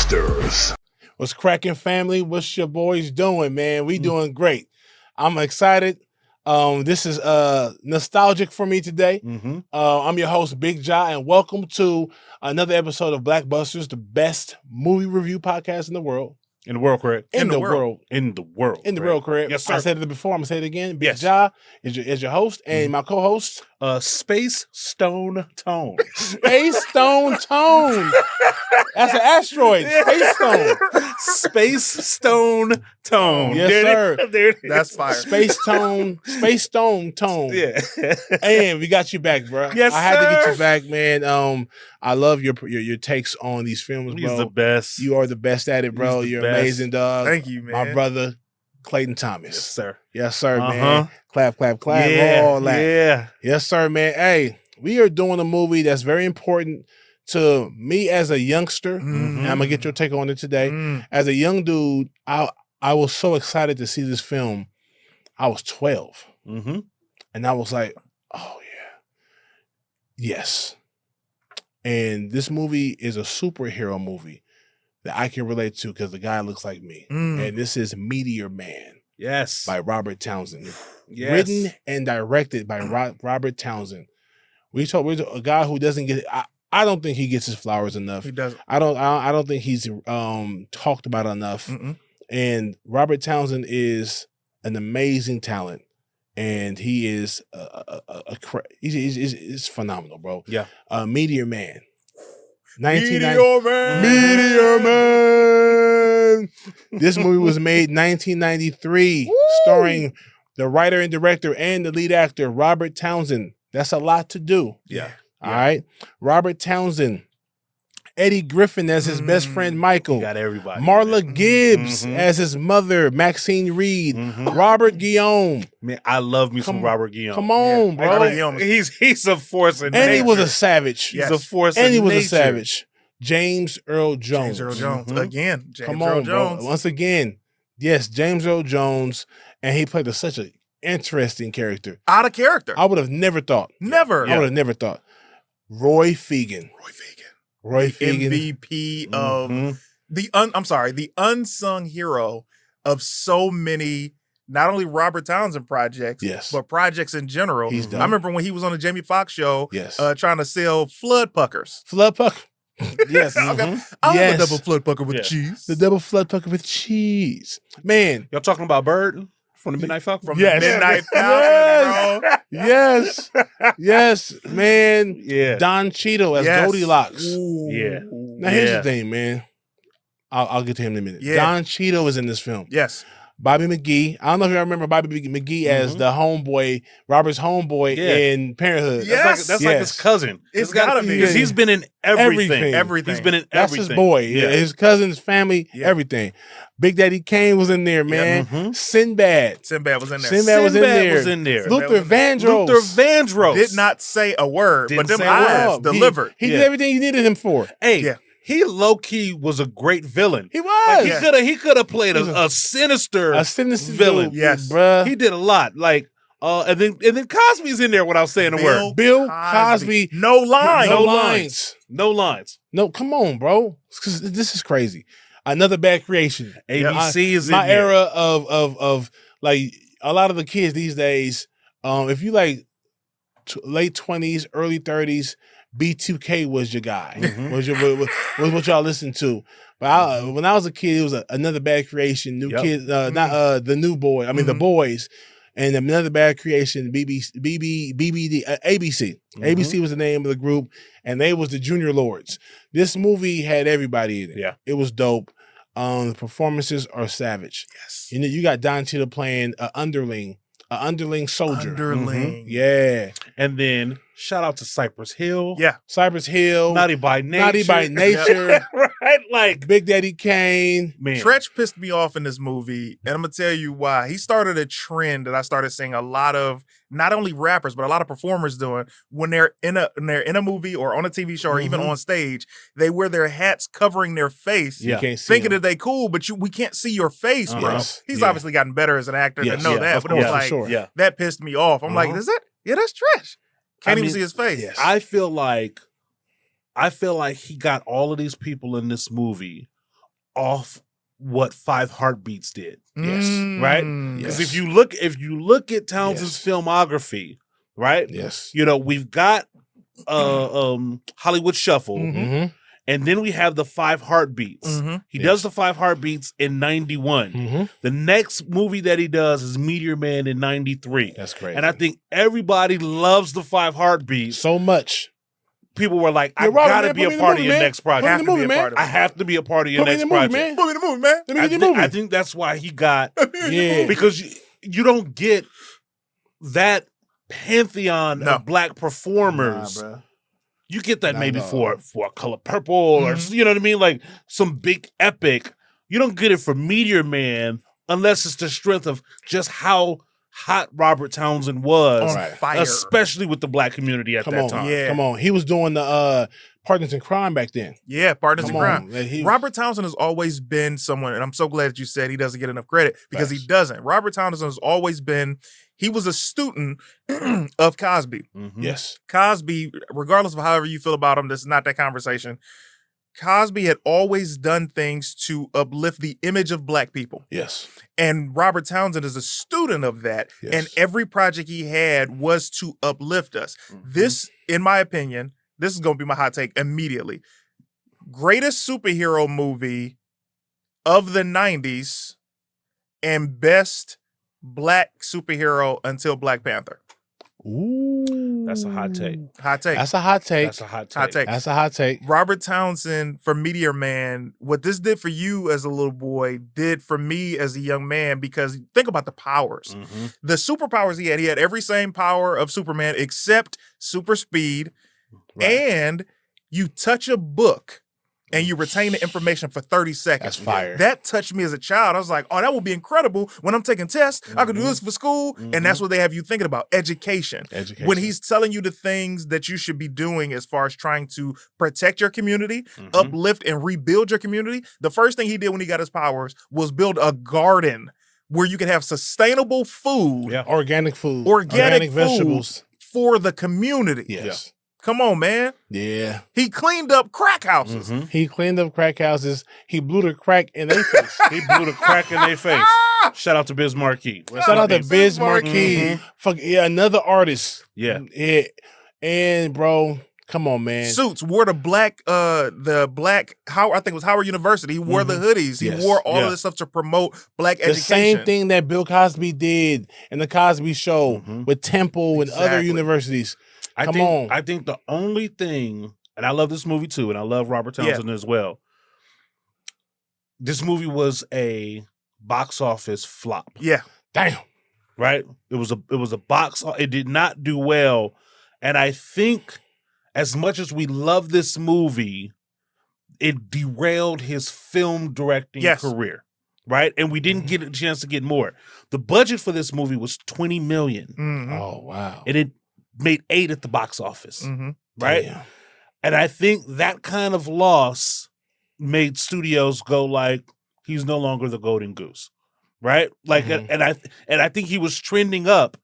BlackBusters. What's cracking, family? What's your boys doing, man? We doing great. I'm excited. This is nostalgic for me today. I'm your host, Big Ja, and welcome to another episode of BlackBusters, the best movie review podcast in the world. In the world, correct? In the world, correct? Yes, sir. I said it before. I'm gonna say it again. Big Yes. Ja is your host, and my co-host, Space Stone Tone. Space Stone Tone. That's an asteroid. Space Stone. Space Stone Tone. Yes, There it sir. is. There it is. That's fire. Space Stone Tone. Yeah. And we got you back, bro. Yes, I had to get sir. you back, man. I love your takes on these films, bro. He's the best. You are the best at it, bro. He's the You're best. amazing, dog. Thank you, man. My brother, Clayton Thomas. Yes, sir. Yes, sir, Uh-huh. man. Clap, clap, clap. Yeah. All that. Yeah. Yes, sir, man. Hey, we are doing a movie that's very important to me as a youngster. And I'm gonna get your take on it today. As a young dude, I was so excited to see this film. I was 12. And I was like, oh yeah. Yes. And this movie is a superhero movie that I can relate to because the guy looks like me. And this is Meteor Man Yes. by Robert Townsend. Yes. Written and directed by Robert Townsend. We're a guy who doesn't get I don't think he gets his flowers enough. He doesn't. I don't think he's talked about enough. And Robert Townsend is an amazing talent. And he is he's phenomenal, bro. Yeah. Meteor Man. Meteor Man. Meteor Man. This movie was made 1993, starring the writer and director and the lead actor, Robert Townsend. That's a lot to do. Yeah. All right. Robert Townsend. Eddie Griffin as his best friend, Michael. You got everybody. Marla Gibbs as his mother, Maxine Reed. Robert Guillaume. Man, I love me some Robert Guillaume. Come on, Yeah. bro. He's a force in nature. And he was a savage. He's a force And in he was nature. a savage. James Earl Jones. James Earl Jones. Again. James Come Earl on, Jones. bro. Once again, yes, James Earl Jones. And he played such an interesting character. Out of character. I would have never thought. Never. I would have never thought. Roy Fegan. Roy Fegan. MVP of the unsung hero of so many, not only Robert Townsend projects, Yes. but projects in general. He's done. I remember when he was on the Jamie Foxx show, Yes. trying to sell flood puckers. Flood pucker. Yes. I'll Yes. have a double flood pucker with Yeah. cheese. The double flood pucker with cheese. Man. Y'all talking about Bird from the Midnight Falcon? From Yes. the Midnight Yes. Falcon, bro. Yes. Yes, man. Yeah. Don Cheadle as Yes. Goldilocks. Ooh. Yeah. Now, here's the thing, man. I'll get to him in a minute. Yeah. Don Cheadle is in this film. Yes. Bobby McGee. I don't know if y'all remember Bobby McGee as the homeboy, Robert's homeboy Yeah. in Parenthood. Yes. That's like his cousin. It's gotta be. Because he's been in everything. Everything. He's been in That's everything. his boy. Yeah. His cousin's family, Yeah. everything. Big Daddy Kane was in there, man. Sinbad. Sinbad was in there. Sinbad was in there. was in there. Luther Vandross. Luther Vandross. Did not say a word, Didn't but them say a word. eyes delivered. He Yeah. did everything you needed him for. Hey, Yeah. he low key was a great villain. He was. He could have played a sinister a sinister villain. dude, Yes. bruh. He did a lot. Like and then Cosby's in there without saying a word. Bill Cosby. No lines. No lines. No lines. No, come on, bro. This is crazy. Another bad creation. ABC is in my there. era of like a lot of the kids these days. If you like late 20s, early 30s, B2K was your guy. Was what y'all listened to. But when I was a kid, it was another bad creation. New kid, not the new boy. I mean the boys. And another bad creation, BBD, ABC. ABC was the name of the group, and they was the Junior Lords. This movie had everybody in it. Yeah. It was dope. The performances are savage. Yes. You know, you got Don Cheadle playing an underling soldier. Underling. Yeah. And then shout out to Cypress Hill. Yeah. Cypress Hill. Naughty by Nature. Naughty by Nature. Right? Like, Big Daddy Kane. man. Tretch pissed me off in this movie, and I'm gonna tell you why. He started a trend that I started seeing a lot of, not only rappers but a lot of performers doing when they're in a movie or on a TV show or even on stage. They wear their hats covering their face, Yeah. You can't see thinking him. that they cool, but we can't see your face, bro. Yes. He's Yeah. obviously gotten better as an actor Yes. to know Yeah, that, of but it was course, for like sure. Yeah. that pissed me off. I'm like, is that? Yeah, that's Tretch. Can't even see his face. Yes. I feel like he got all of these people in this movie off what Five Heartbeats did. Yes. Right? Yes. Because if you look at Townsend's filmography, right? Yes. You know, we've got Hollywood Shuffle, Mm-hmm. and then we have the Five Heartbeats. He does the Five Heartbeats in 91. Mm-hmm. The next movie that he does is Meteor Man in 93. That's crazy. And I think everybody loves the Five Heartbeats. So much. People were like, I Robert, gotta man, be put me a in the part of movie, your man. next project. Put me in the movie, man. I have to be a part of your Put me in next the movie, project. man. Put me in the movie, man. Let me get the movie. I think that's why he got Yeah. because you don't get that pantheon of black performers. Nah, bro. You get that Not maybe at all. for Color Purple or you know what I mean, like some big epic. You don't get it for Meteor Man unless it's the strength of just how hot Robert Townsend was, On fire. especially with the black community at that time. Yeah. Come on. He was doing the Partners in Crime back then. Yeah, Partners in Come Crime. on. Like, Robert Townsend has always been someone, and I'm so glad that you said he doesn't get enough credit because he doesn't. Robert Townsend has always been, he was a student of Cosby. Mhm. Yes. Cosby, regardless of however you feel about him, this is not that conversation. Cosby had always done things to uplift the image of black people. Yes. And Robert Townsend is a student of that. Yes. And every project he had was to uplift us. This, in my opinion, this is going to be my hot take immediately. Greatest superhero movie of the 90s and best black superhero until Black Panther. Ooh. That's a hot take. Hot take. That's a hot take. That's a hot take. Hot take. That's a hot take. Robert Townsend for Meteor Man, what this did for you as a little boy did for me as a young man, because think about the powers. Mhm. The superpowers he had every same power of Superman except super speed, and you touch a book and you retain the information for 30 seconds. That's fire. That touched me as a child. I was like, oh, that would be incredible when I'm taking tests. I could do this for school. And that's what they have you thinking about, education. When he's telling you the things that you should be doing as far as trying to protect your community, uplift and rebuild your community, the first thing he did when he got his powers was build a garden where you could have sustainable food, Organic food. organic vegetables. for the community. Yes. Come on, man. Yeah. He cleaned up crack houses. He cleaned up crack houses. He blew the crack in their face. He blew the crack in their face. Shout out to Biz Markie. Shout out to Biz Markie. Fuck yeah, another artist. Yeah. And bro, come on, man. Suits wore the black Howard, I think it was Howard University. He wore the hoodies. He Yes. wore all of this stuff to promote black The education. same thing that Bill Cosby did in the Cosby Show with Temple and other Exactly. universities. I think the only thing, and I love this movie too, and I love Robert Townsend as well. This movie was a box office flop. Yeah. Damn. Right? It was a box. It did not do well, and I think as much as we love this movie, it derailed his film directing career. Right? And we didn't get a chance to get more. The budget for this movie was $20 million. Oh wow. And it made 8 at the box office. Right? Damn. And I think that kind of loss made studios go like, he's no longer the golden goose. Right? Like and I think he was trending up.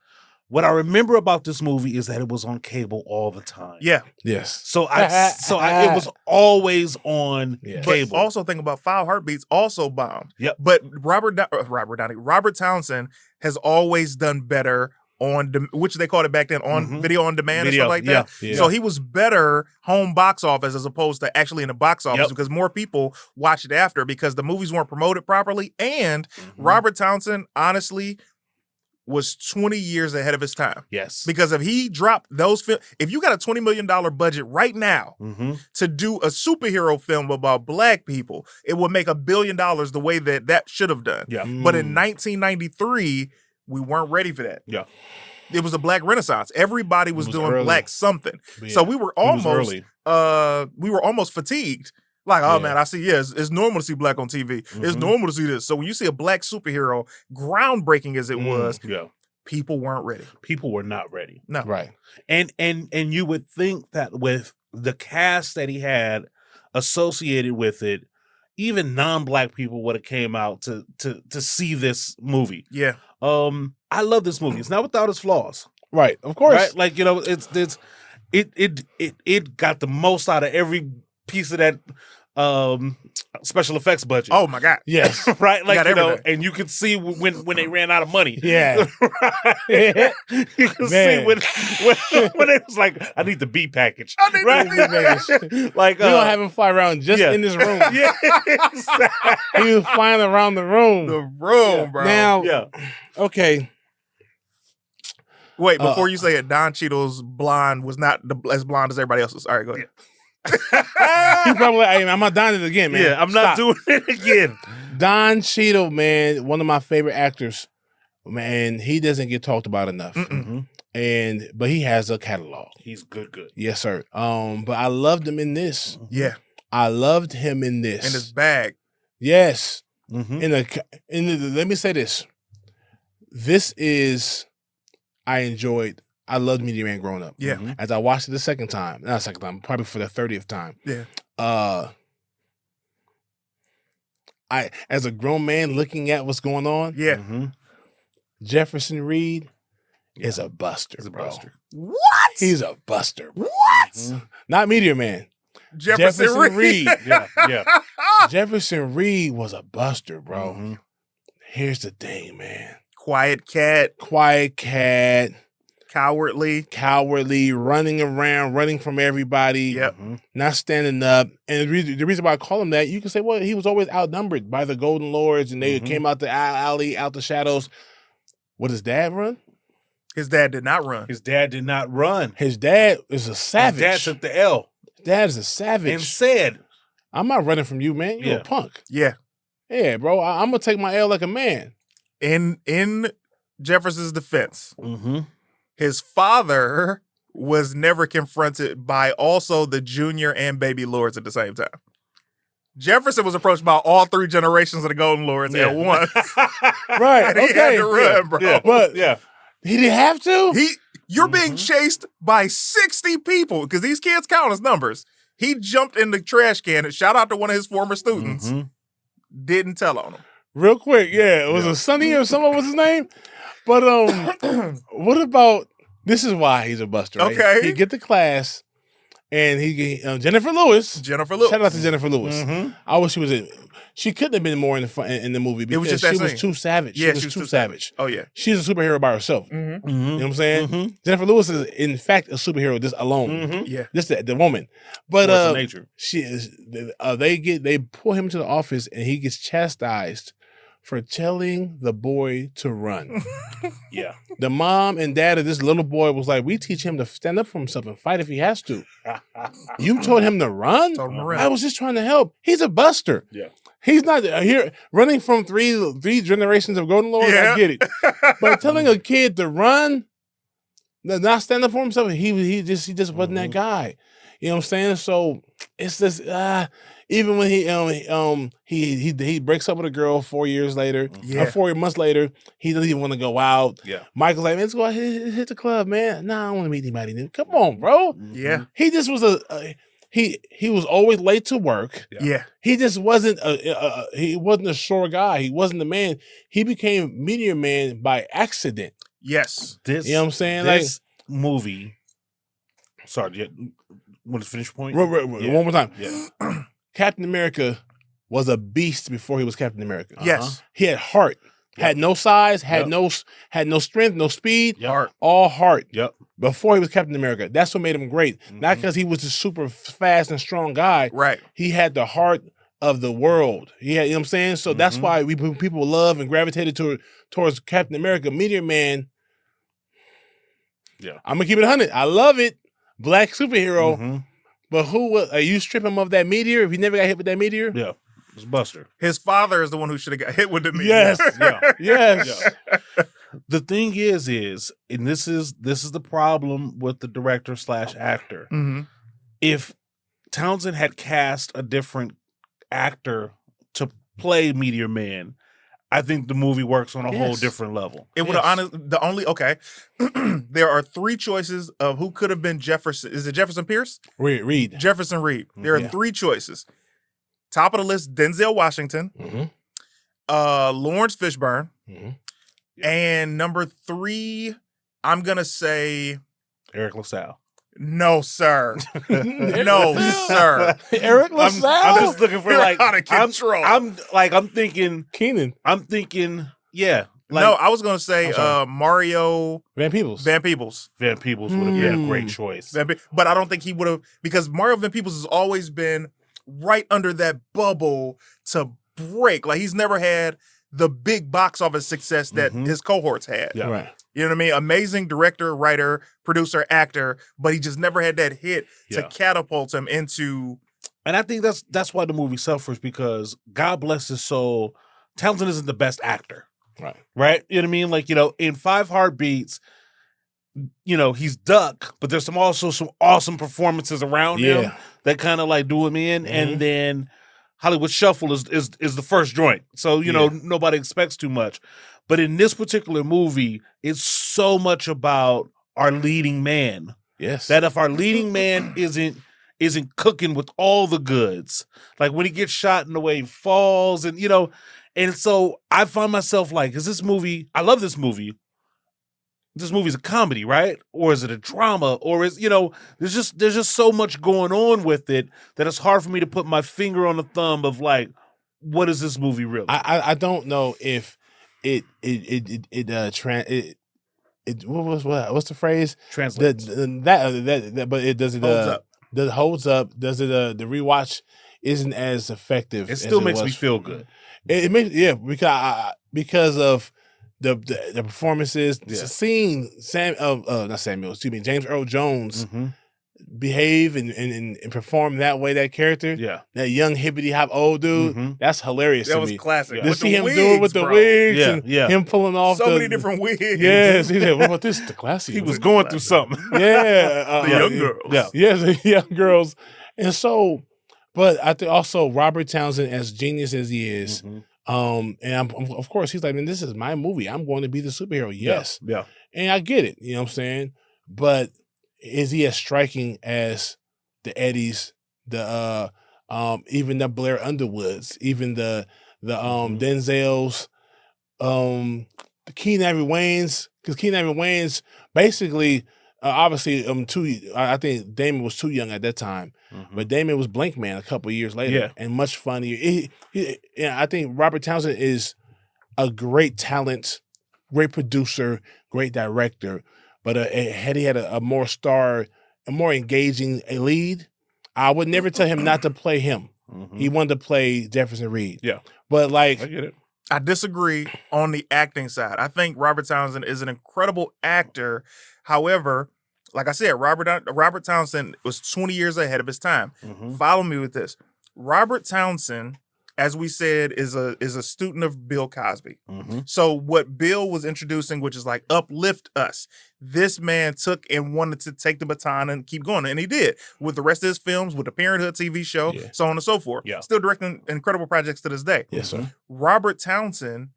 What I remember about this movie is that it was on cable all the time. Yeah. Yes. So it was always on cable. But also think about Five Heartbeats also bombed. Yep. But Robert Townsend has always done better on which they called it back then on video on demand and stuff like that. Yeah. So he was better home box office as opposed to actually in the box office because more people watched it after because the movies weren't promoted properly. And Robert Townsend, honestly, was 20 years ahead of his time. Yes. Because if he dropped those films, if you got a $20 million budget right now to do a superhero film about black people, it would make $1 billion the way that should have done. Yeah. But in 1993, we weren't ready for that. Yeah. It was a black renaissance. Everybody was doing early. black something. So we were almost fatigued. Like, oh man, I see, it's normal to see black on TV. It's normal to see this. So when you see a black superhero, groundbreaking as it was, people weren't ready. People were not ready. No. Right. And you would think that with the cast that he had associated with it, even non-black people would have came out to see this movie. Yeah. I love this movie. It's not without its flaws. Right. Of course. Right? Like, you know, it got the most out of every piece of that special effects budget. Oh my God. Yes. Right, like got you know, everything. and you can see when they ran out of money. Yeah. Right? You can see Man. when it was like, I need the B package. I need the right? B package. Like We don't have him fly around just yeah. in this room. yeah, exactly. He was flying around the room. The room, bro. Now, yeah. okay. Wait, before you say it, Don Cheadle's blonde was not as blonde as everybody else's. All right, go ahead. He probably like, hey, I'm not doing it again, man. Yeah, I'm not Stop. doing it again. Don Cheadle, man, one of my favorite actors. Man, he doesn't get talked about enough. But he has a catalog. He's good. Yes, sir. But I loved him in this. Yeah, I loved him in this. in his bag. Yes. Mm-hmm. Let me say this. This is I loved Meteor Man growing up. Yeah. As I watched it the second time, not second time, probably for the 30th time. Yeah. I as a grown man looking at what's going on, Yeah. Jefferson Reed is a buster, He's a bro. buster. What? He's a buster, bro. What? Not Meteor Man. Jefferson Reed. Yeah. Jefferson Reed was a buster, bro. Mm-hmm. Here's the thing, man. Quiet cat, Quiet cat, cowardly. running around, running from everybody. Yep. Not standing up. And the reason why I call him that, you can say, well, he was always outnumbered by the Golden Lords, and they came out the alley, out the shadows. What does dad run? His dad did not run. His dad did not run. His dad is a savage. His dad took the L Dad is a savage. and said, I'm not running from you, man. You're Yeah. a punk. Yeah. Yeah, bro. I'm going to take my L like a man. In Jefferson's defense, mm-hmm. his father was never confronted by also the junior and baby lords at the same time. Jefferson was approached by all three generations of the Golden Lords Yeah. at once. Right. And he had to run, bro. Yeah. But Yeah. he didn't have to. You're being chased by 60 people because these kids count as numbers. He jumped in the trash can and shout out to one of his former students. Didn't tell on him. Real quick, yeah. It was a Sonny or someone was his name. But what about, this is why he's a buster, right? Okay. He get to class and he Jennifer Lewis. Jennifer Lewis. Shout out to Jennifer Lewis. I wish she was she couldn't have been more in the movie because It was just that she was scene. too savage. Yeah, she was too savage. Oh, yeah. She's a superhero by herself. You know what I'm saying? Jennifer Lewis is, in fact, a superhero just alone. Yeah. Just the woman. But Force of nature. she is. They pull him to the office and he gets chastised for telling the boy to run. Yeah. The mom and dad of this little boy was like, we teach him to stand up for himself and fight if he has to. You told him to run? Told him to run. I was just trying to help. He's a buster. Yeah. He's not here running from three generations of Golden Lords. Yeah. I get it. But telling a kid to run, not stand up for himself, he just wasn't that guy. You know what I'm saying? So it's this even when he breaks up with a girl 4 years later, Yeah. or 4 months later, he doesn't even want to go out. Yeah. Michael's like, man, let's go out, hit the club, man. Nah, I don't want to meet anybody new. Come on, bro. Yeah. He just was he was always late to work. Yeah. He just wasn't he wasn't a sure guy. He wasn't the man. He became Meteor Man by accident. Yes. This, You know what I'm saying? This movie. Sorry, want to finish your point? One more time. Yeah. Captain America was a beast before he was Captain America. Yes. He had heart. Had no size, had Yep. no strength, no speed. Yep. Heart. All heart. Yep. Before he was Captain America. That's what made him great. Not because he was a super fast and strong guy. Right. He had the heart of the world. He had, you know what I'm saying? So that's why people love and gravitated towards Captain America. Meteor Man. Yeah. I'm gonna keep it 100. I love it. Black superhero. But who was, are you stripping him of that meteor if he never got hit with that meteor? Yeah. It's Buster. His father is the one who should have got hit with the meteor. Yes. Yeah. Yes. The thing is, and this is the problem with the director / actor. If Townsend had cast a different actor to play Meteor Man, I think the movie works on a whole different level. It would have there are three choices of who could have been Jefferson. Is it Jefferson Pierce? Reed. Jefferson Reed. There are three choices. Top of the list, Denzel Washington, Lawrence Fishburne, and number 3, I'm gonna say Eric LaSalle. No, sir. No, sir. Eric I'm LaSalle? just looking for You're like out of control. I'm thinking Keenan. yeah. Like No, I was gonna say I'm sorry. Mario Van Peebles. Van Peebles. Van Peebles would have been a Hmm. great choice. But I don't think he would have, because Mario Van Peebles has always been right under that bubble to break. Like he's never had the big box office success that his cohorts had. Yeah. Right. You know what I mean? Amazing director, writer, producer, actor, but he just never had that hit to catapult him into. And I think that's why the movie suffers, because God bless his soul, Townsend isn't the best actor. Right? You know what I mean? Like, in 5 Heartbeats, he's Duck, but there's also some awesome performances around him that kind of like do him in. Mm-hmm. And then Hollywood Shuffle is the first joint. So, nobody expects too much. But in this particular movie, it's so much about our leading man. Yes. That if our leading man isn't cooking with all the goods, like when he gets shot and the way he falls, and and so I find myself like, is this movie? I love this movie. This movie's a comedy, right? Or is it a drama? Or is there's just so much going on with it that it's hard for me to put my finger on the thumb of like, what is this movie really? I don't know if what's the phrase? Translates. But it does it Holds up. Does it holds up? Does it the rewatch isn't as effective? It still as makes was. me feel good. It makes because of the performances. Seeing James Earl Jones behave and perform that way, that character, that young hippity hop old dude, that's hilarious. That to was me. classic. To With see the him wigs, do it with the bro. wigs and him pulling off so many different wigs. Yes, he said, "What about this? The classy." He was going through something. Yeah, The young girls. Yes, the young girls, and so. But I think also Robert Townsend, as genius as he is, and of course he's like, man, this is my movie. I'm going to be the superhero. Yes, and I get it. You know what I'm saying? But is he as striking as the Eddies, the even the Blair Underwoods, even the Denzels, the Keenan Ivory Wayans? Because Keenan Ivory Wayans basically. Obviously, I think Damon was too young at that time, but Damon was Blank Man a couple of years later, and much funnier. I think Robert Townsend is a great talent, great producer, great director. But had he had a more engaging lead, I would never tell him not to play him. He wanted to play Jefferson Reed. Yeah, but like I get it. I disagree on the acting side. I think Robert Townsend is an incredible actor. However, like I said, Robert Townsend was 20 years ahead of his time. Follow me with this. Robert Townsend, as we said, is a student of Bill Cosby. So what Bill was introducing, which is like uplift us, this man took and wanted to take the baton and keep going. And he did with the rest of his films, with the Parenthood TV show, so on and so forth. Still directing incredible projects to this day. Yes, sir. Robert Townsend,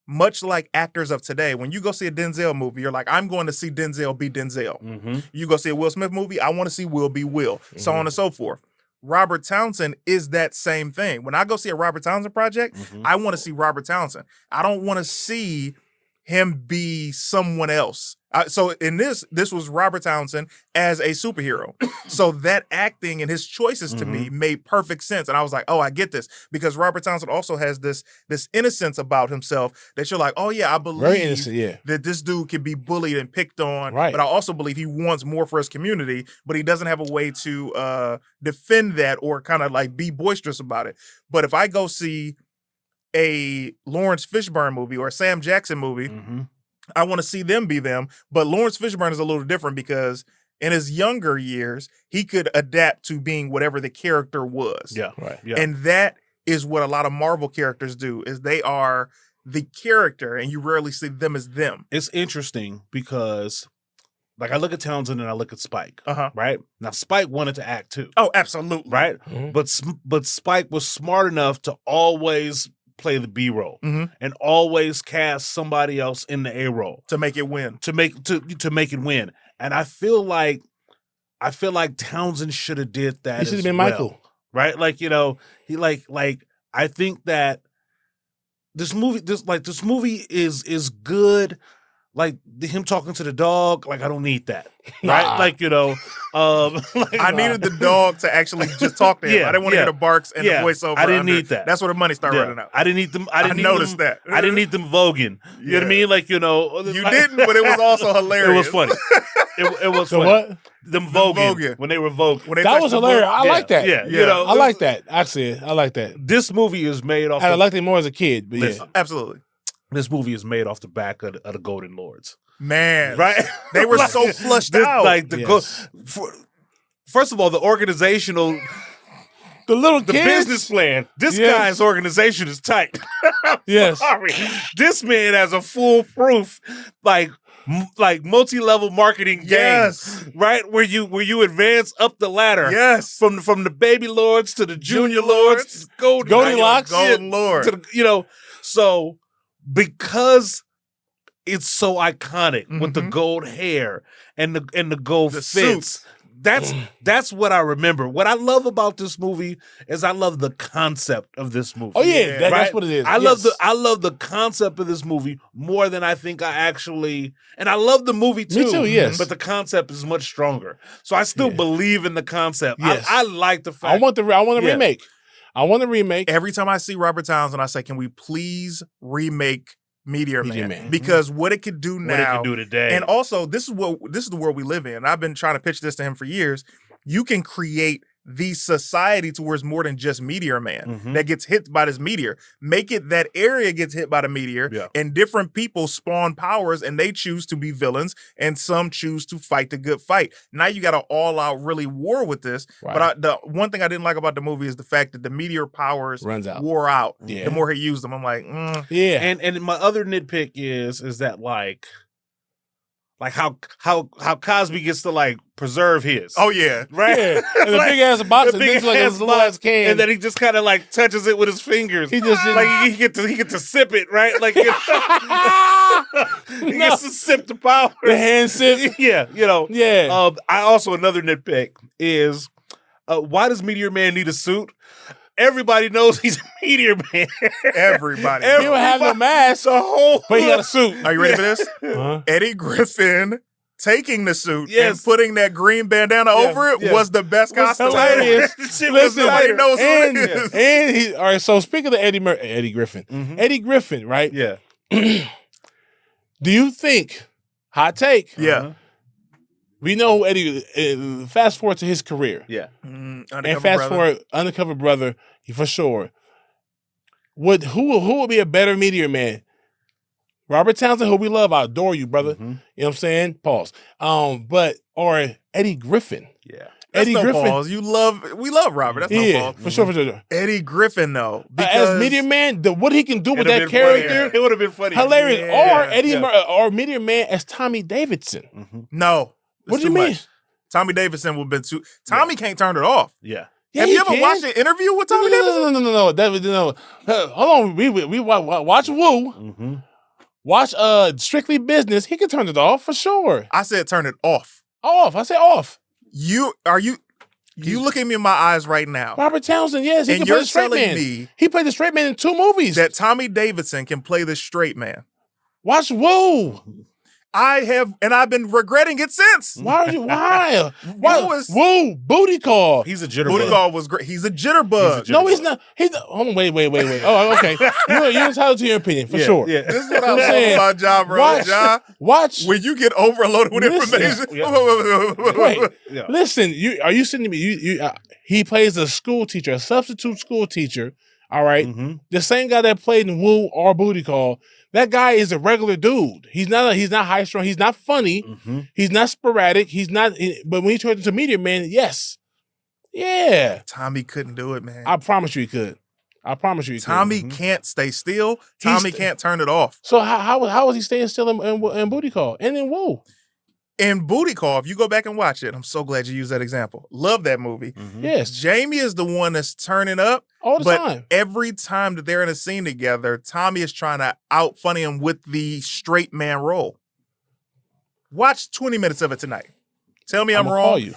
much like actors of today, when you go see a Denzel movie, you're like, I'm going to see Denzel be Denzel. You go see a Will Smith movie, I want to see Will be Will, so on and so forth. Robert Townsend is that same thing. When I go see a Robert Townsend project, I want to see Robert Townsend. I don't want to see him be someone else. So in this was Robert Townsend as a superhero. So that acting and his choices to me made perfect sense. And I was like, oh, I get this. Because Robert Townsend also has this innocence about himself that you're like, oh yeah, I believe that this dude can be bullied and picked on. Right. But I also believe he wants more for his community, but he doesn't have a way to defend that or kind of like be boisterous about it. But if I go see a Lawrence Fishburne movie or a Sam Jackson movie, I want to see them be them. But Lawrence Fishburne is a little different because in his younger years, he could adapt to being whatever the character was. Yeah, right. Yeah. And that is what a lot of Marvel characters do, is they are the character and you rarely see them as them. It's interesting because like I look at Townsend and I look at Spike, right? Now Spike wanted to act too. Oh, absolutely. Right? But Spike was smart enough to always play the B role and always cast somebody else in the A role to make it win. To make it win. And I feel like Townsend should have did that. He should have been well, Michael. Right? Like, he I think that this movie is good, like him talking to the dog, like I don't need that, Nah. right? Like like, I needed the dog to actually just talk to him. Yeah, I didn't want to yeah. hear the barks and the Yeah, voiceover. I didn't need that. That's where the money started running out. I didn't need them. I noticed that. I didn't need them voguing. You know what I mean? Like You like, didn't, but it was also hilarious. It was funny. It was So funny. what? Them voguing when they were voguing. When they That touched was the hilarious. book. I like that. Yeah. I like that. Actually, I like that. This movie is made off. I liked it more as a kid, but Listen, Absolutely. This movie is made off the back of the Golden Lords, Man. right? They were Like, so flushed this- out. Like the Yes. first of all, the organizational, the little the kids. business plan. This Yes. guy's organization is tight. Yes. Sorry, this man has a foolproof, like multi-level marketing game, Yes. right? Where you advance up the ladder, Yes. from the baby lords to the junior lords, to Goldilocks. Golden Lord. to the, so because it's so iconic with the gold hair and the gold The fits. suits. That's what I remember. What I love about this movie is I love the concept of this movie. Oh yeah, Yeah. that's Right? what it is. I Yes. love the concept of this movie more than I think I actually, and I love the movie too. Me too, yes. But the concept is much stronger. So I still Yeah. believe in the concept. Yes. I like the fact. I want a Yeah. remake. I want a remake. Every time I see Robert Townsend, I say, can we please remake Meteor Meteor Man? Man. Because what it could do what now, it can do today. and also this is the world we live in. I've been trying to pitch this to him for years. You can create the society to where it's more than just Meteor Man that gets hit by this meteor. Make it that area gets hit by the meteor, and different people spawn powers, and they choose to be villains, and some choose to fight the good fight. Now you got an all-out really war with this. Right. But the one thing I didn't like about the movie is the fact that the meteor powers Runs out. wore out. Yeah. The more he used them, I'm like, Yeah. And my other nitpick is that like how Cosby gets to like preserve his. oh yeah. Right? Yeah. And the Like, big ass box the and things big like ass as little as can. and then he just kind of like touches it with his fingers. He just didn't- like he get to sip it, right? Like he gets to sip the power. the hand sip. Yeah, Yeah. I also another nitpick is why does Meteor Man need a suit? Everybody knows he's a Meteor Man. Everybody. He don't have no mask, The whole but he got a suit. Are you ready for this? Uh-huh. Eddie Griffin taking the suit Yes. and putting that green bandana over it yeah. was the best costume. hilarious. Shit was Listen, tighter. Nobody knows who And, it is. and he all right. So speaking of Eddie Griffin, Eddie Griffin, right? Yeah. Do you think? Hot take. Yeah. We know who Eddie. Fast forward to his career, Yeah. and Undercover fast Brother. forward Undercover Brother for sure. Who would be a better Meteor Man? Robert Townsend, who we love, I adore you, brother. You know what I'm saying? Pause. Or Eddie Griffin. Yeah. That's Eddie no Griffin. pause. We love Robert. That's no Yeah, pause. for sure. Eddie Griffin, though. As Meteor Man, what he can do with It'd that have been funny. character, It would have been funny. hilarious. Yeah. Or Meteor Man as Tommy Davidson. No. What It's do you too mean? much. Tommy Davidson would have been too. Tommy can't turn it off. Yeah. Yeah, Have he you ever can. watched an interview with Tommy Davidson? No. Hold on. We watch Woo. Watch Strictly Business. He can turn it off for sure. I said turn it off. Off. I say off. You look at me in my eyes right now. Robert Townsend, yes, he And can play you're the straight telling man. me He played the straight man in 2 movies. that Tommy Davidson can play the straight man. Watch Woo. I've been regretting it since. Why are you? Why? Why? was- Woo. Booty call. He's a jitterbug. Booty Call was great. He's a jitterbug. No, he's not. Hold on, wait. Oh, okay. You're entitled to your opinion for sure. Yeah. This is what I I'm love saying, about John, bro. watch- John, Watch. when you get overloaded with Listen. information. Wait. Yeah. Listen. Are you sitting to me? He plays a school teacher, a substitute school teacher. All right? The same guy that played in Woo or Booty Call. That guy is a regular dude. He's not high strung. He's not funny. He's not sporadic. He's not. But when he turns into Meteor Man, yes, yeah. Tommy couldn't do it, man. I promise you he could. I promise you he Tommy could. can't stay still. Tommy can't turn it off. So how was he staying still in Booty Call and in Woo? In Booty Call, if you go back and watch it, I'm so glad you used that example. Love that movie. Yes, Jamie is the one that's turning up. all the But time. every time that they're in a scene together, Tommy is trying to out funny him with the straight man role. Watch 20 minutes of it tonight. Tell me I'm I'ma wrong. call you.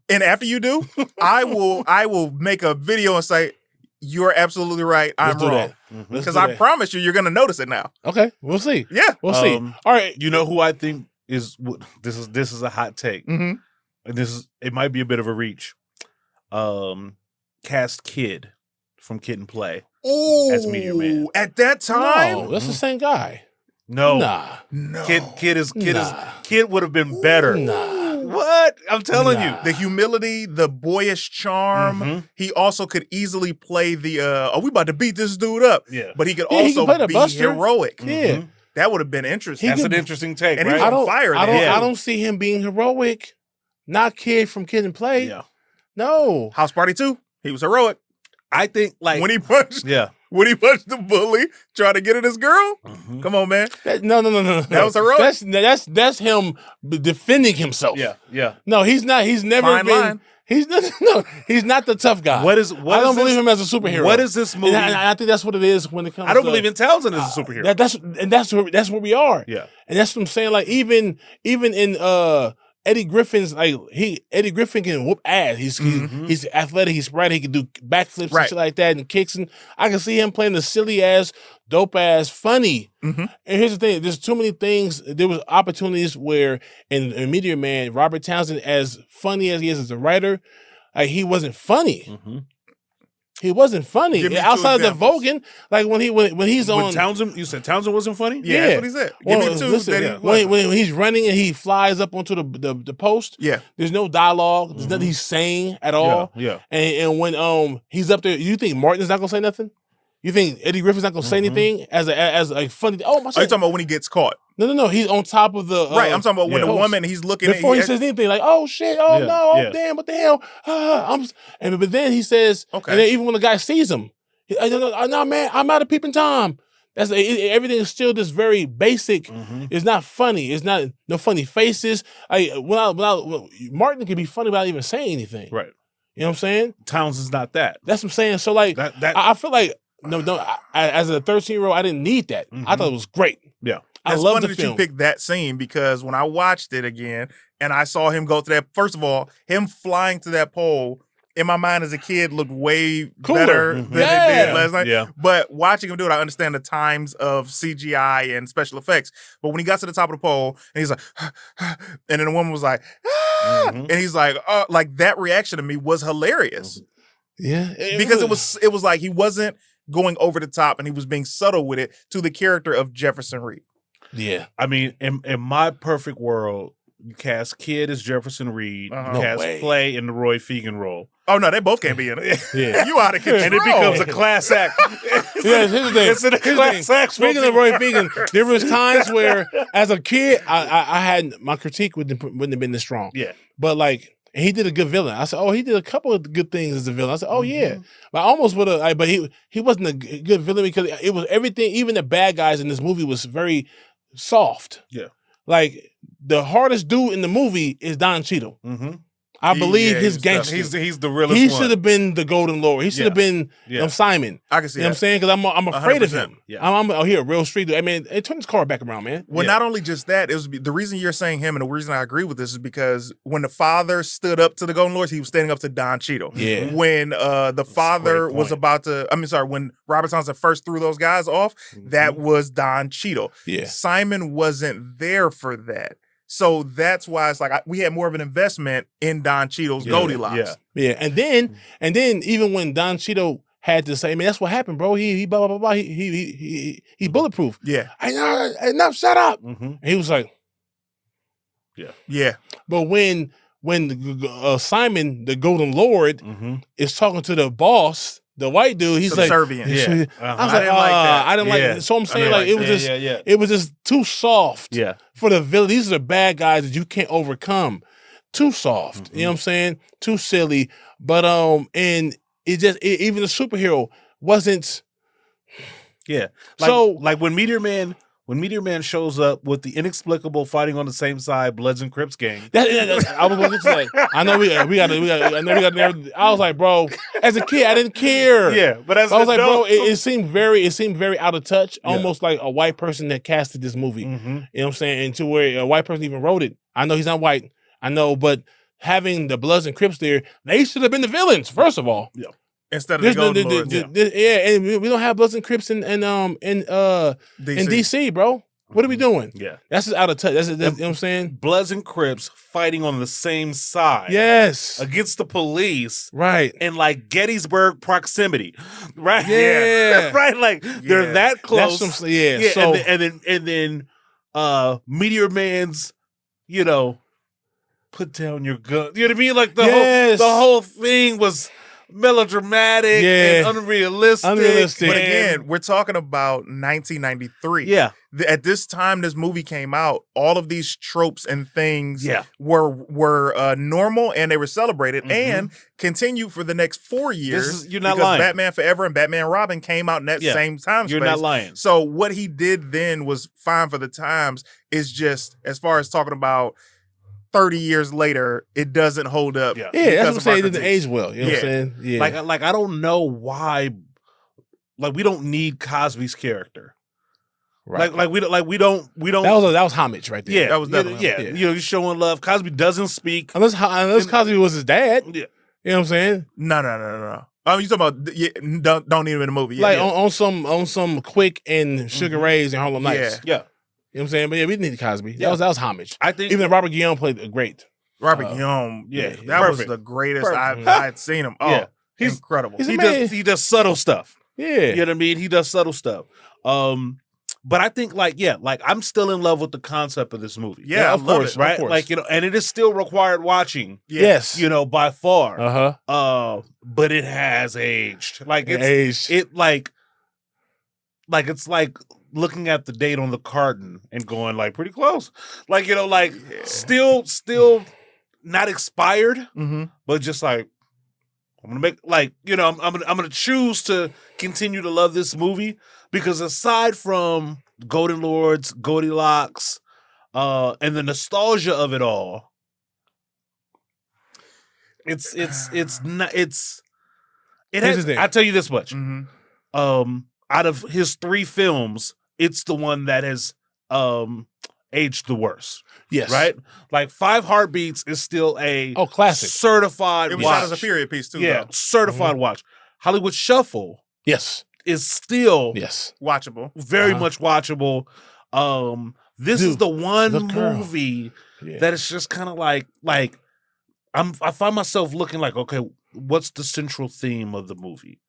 And after you do, I will make a video and say, you're absolutely right. I'm Let's do wrong. that. Because I promise you, you're going to notice it now. Okay, we'll see. Yeah. We'll see. All right. You know who I think is this is a hot take. And it might be a bit of a reach. Cast Kid from Kid and Play as Meteor Man. At that time? No, that's the same guy. No. No. Kid would have been better. Nah. What? I'm telling you. The humility, the boyish charm. He also could easily play the we about to beat this dude up. Yeah. But he could Yeah, he also could play the be Buster. heroic. Yeah. That would have been interesting. That's an interesting take, And right? he was on fire. I don't see him being heroic. Not Kid from Kid and Play. Yeah. No. House Party 2, he was heroic. I think like When he punched the bully, trying to get at his girl. Come on, man. No. That was heroic. That's him defending himself. Yeah. No, he's not. He's never Fine been. line. He's not. He's not the tough guy. I don't believe him as a superhero. What is this movie? And I think that's what it is when it comes. I don't believe in Townsend as a superhero. That's where we are. Yeah. And that's what I'm saying. Like even in Eddie Griffin's Eddie Griffin can whoop ass. He's athletic. He's sprite. He can do backflips and shit like that and kicks. And I can see him playing the silly ass, dope ass, funny. And here's the thing: there's too many things. There was opportunities where in Meteor Man, Robert Townsend, as funny as he is as a writer, like he wasn't funny. He wasn't funny Give me two outside of the examples. Vogan. Like when he's on Townsend, you said Townsend wasn't funny? Yeah, that's what he said. Give me two listen, that he when wasn't. he's running and he flies up onto the post, there's no dialogue. There's nothing he's saying at all. Yeah. And when he's up there, you think Martin's not gonna say nothing? You think Eddie Griffin's not gonna say anything as a funny? Oh my! Are you talking about when he gets caught? No. He's on top of the Right. I'm talking about when the post. woman he's looking Before he says anything, like, oh shit, oh no, oh damn, what the hell? But then he says, Okay. and then even when the guy sees him, no man, I'm out of peeping Tom. Everything is still just very basic. It's not funny. It's not no funny faces. Martin can be funny without even saying anything. Right. You know what I'm saying? Townsend's not that. That's what I'm saying. So like, I feel like as a 13-year-old, I didn't need that. I thought it was great. Yeah. I It's love funny the that film. you picked that scene because when I watched it again and I saw him go to that, first of all, him flying to that pole, in my mind as a kid, looked way Cooler. better than it Yeah. did last night. Yeah. But watching him do it, I understand the times of CGI and special effects. But when he got to the top of the pole and he's like, and then the woman was like, and he's like that reaction to me was hilarious. Yeah. Because it was like he wasn't going over the top and he was being subtle with it to the character of Jefferson Reed. Yeah. I mean, in my perfect world, you cast Kid as Jefferson Reed, you No cast way. Play in the Roy Fegan role. Oh no, they both can't be in it. Yeah. You out of control. And it becomes a class act. Yeah, here's the thing. It's in a class act. Speaking of Roy Fegan, there was times where, as a kid, I had my critique wouldn't have been this strong. Yeah. But like, he did a good villain. I said, oh, he did a couple of good things as a villain. I said, oh yeah. But I almost would have. But he wasn't a good villain because it was everything. Even the bad guys in this movie was very soft. Yeah. Like the hardest dude in the movie is Don Cheadle. I believe his gangster. He's the realest He one. should have been the Golden Lord. He should have been Simon. I can see You know what I'm saying? Because I'm afraid of 100%. him. Yeah. I'm a real street dude. I mean, turn his car back around, man. Well, not only just that, it was the reason you're saying him, and the reason I agree with this is because when the father stood up to the Golden Lords, he was standing up to Don Cheadle. Yeah. When the father was about to, when Robert Townsend first threw those guys off, that was Don Cheadle. Yeah. Simon wasn't there for that. So that's why it's like we had more of an investment in Don Cheadle's Goldilocks. Yeah. And then even when Don Cheadle had to say, man, that's what happened, bro. He blah blah blah. He bulletproof. Yeah. Enough, shut up. And he was like, Yeah. but when Simon, the Golden Lord, is talking to the boss, the white dude, he's Subservient. like, Yeah. I was I like, didn't like that. I didn't like it. So I'm saying like it was just it was just too soft for the villain. These are the bad guys that you can't overcome. Too soft. You know what I'm saying? Too silly. But and even the superhero wasn't. Yeah. Like when Meteor Man shows up with the inexplicable fighting on the same side Bloods and Crips gang. I was going to say. I know we got. I was like, bro. As a kid, I didn't care. Yeah, but as I was like, adult, bro, it seemed very out of touch, almost like a white person that casted this movie. You know what I'm saying? And to where a white person even wrote it. I know he's not white. I know, but having the Bloods and Crips there, they should have been the villains, first of all. Yeah. instead of the Golden Lords. Yeah, and we don't have Bloods and Crips in DC, bro. What are we doing? Yeah. That's just out of touch. That's you know what I'm saying? Bloods and Crips fighting on the same side. Yes. Against the police. Right. In like Gettysburg proximity. Right? Yeah. Right? Like they're that close. That's so and then Meteor Man's, put down your gun. You know what I mean? Like the whole thing was melodramatic and unrealistic. But again, we're talking about 1993. Yeah. At this time this movie came out, all of these tropes and things were normal and they were celebrated and continued for the next 4 years. You're not because lying. Batman Forever and Batman Robin came out in that same time You're space. not lying. So what he did then was fine for the times. Is just as far as talking about 30 years later, it doesn't hold up. Yeah, that's what I'm saying. It didn't age well. You know what I'm saying? Yeah. Like I don't know why. Like we don't need Cosby's character. Right. Like we don't. That was homage right there. Yeah, that was definitely you're showing love. Cosby doesn't speak unless Cosby was his dad. Yeah. You know what I'm saying? No. You talking about don't need him in the movie. Like on some Quick and Sugar Ray's and Harlem Nights. Yeah. You know what I'm saying? But yeah, we didn't need Cosby. That was homage. I think even Robert Guillaume played a great. Robert Guillaume, that was the greatest I'd seen him. Oh, yeah. He's incredible. He does subtle stuff. Yeah. You know what I mean? He does subtle stuff. But I think I'm still in love with the concept of this movie. Yeah, of course, right? Of course. Like, and it is still required watching. Yes. By far. Uh-huh. But it has aged. Like it's aged. It's like looking at the date on the carton and going like pretty close. Like, still not expired, but just like I'm gonna make I'm gonna choose to continue to love this movie because aside from Golden Lords, Goldilocks, and the nostalgia of it all, I'll tell you this much. Out of his 3 films, it's the one that has aged the worst. Yes. Right? Like 5 Heartbeats is still a classic. Certified It was watch. shot as a period piece too. Yeah, though. certified watch. Hollywood Shuffle is still watchable. Very much watchable. This is the one movie that is just kind of like I find myself looking like, okay, what's the central theme of the movie?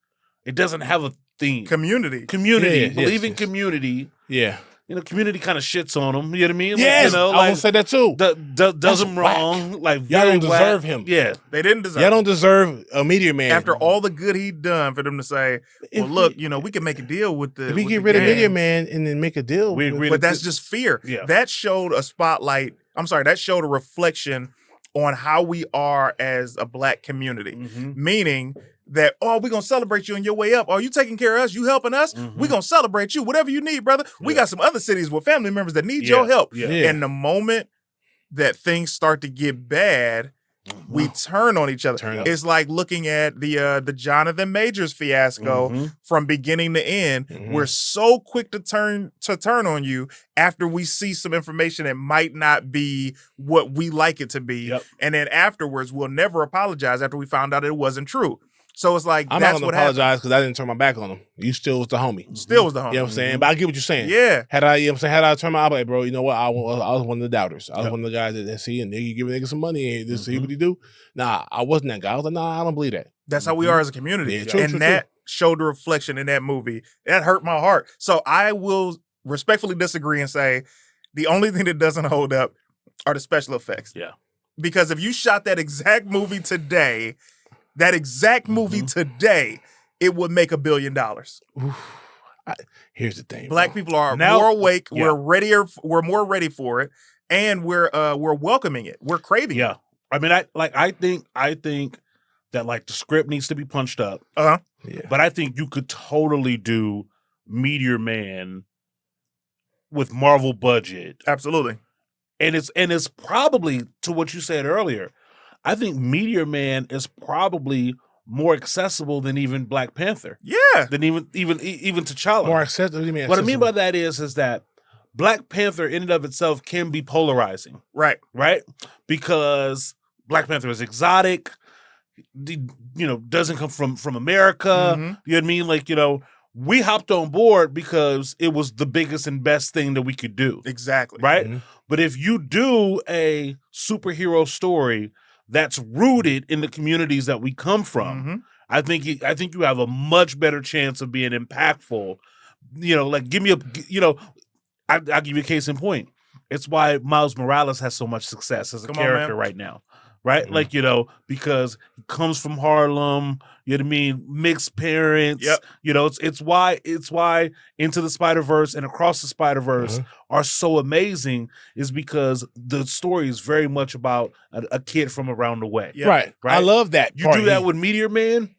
It doesn't have a theme. Community. Believe in community. Yeah. Community kind of shits on him. You know what I mean? Yes, I will say that too. Does him wrong. Like y'all don't deserve him. Yeah, they didn't deserve. Y'all don't deserve a Meteor Man after all the good he'd done. For them to say, "Well, look, we can make a deal with the." If we get rid of Meteor Man and then make a deal, but that's just fear. Yeah. That showed a spotlight. I'm sorry, that showed a reflection on how we are as a Black community, meaning that, we're going to celebrate you on your way up. Are you taking care of us? You helping us? We're going to celebrate you. Whatever you need, brother. We got some other cities with family members that need your help. Yeah. And the moment that things start to get bad, we turn on each other. It's like looking at the Jonathan Majors fiasco from beginning to end. We're so quick to turn on you after we see some information that might not be what we like it to be. And then afterwards, we'll never apologize after we found out it wasn't true. So it's like, I'm that's not what gonna apologize because I didn't turn my back on him. You still was the homie. Still was the homie. You know what I'm saying? But I get what you're saying. Yeah. Had I turned my eye, like, bro, you know what? I was one of the doubters. I was one of the guys that see and nigga give a nigga some money and see what he do. Nah, I wasn't that guy. I was like, nah, I don't believe that. That's how we are as a community. Yeah, true, and that showed the reflection in that movie. That hurt my heart. So I will respectfully disagree and say the only thing that doesn't hold up are the special effects. Yeah. Because if you shot that exact movie today, it would make $1 billion. Here's the thing. Black people are more awake. Yeah. We're more ready for it. And we're welcoming it. We're craving it. I mean, I think that like the script needs to be punched up. Yeah. But I think you could totally do Meteor Man with Marvel budget. Absolutely. And it's probably, to what you said earlier, I think Meteor Man is probably more accessible than even Black Panther. Yeah. Than even T'Challa. More accessible. What I mean by that is that Black Panther in and of itself can be polarizing. Right. Right? Because Black Panther is exotic. doesn't come from America. Mhm. You know what I mean? Like, we hopped on board because it was the biggest and best thing that we could do. Exactly. Right? Mhm. But if you do a superhero story that's rooted in the communities that we come from, Mhm. I think you have a much better chance of being impactful. Like give me I'll give you a case in point. It's why Miles Morales has so much success as a Come on, character man. right now. Right? Mhm. Like, because he comes from Harlem, you know what I mean? Mixed parents. Yep. It's why Into the Spider-Verse and Across the Spider-Verse are so amazing, is because the story is very much about a kid from around the way. Yeah. Right. I love that. You part. do that with Meteor Man,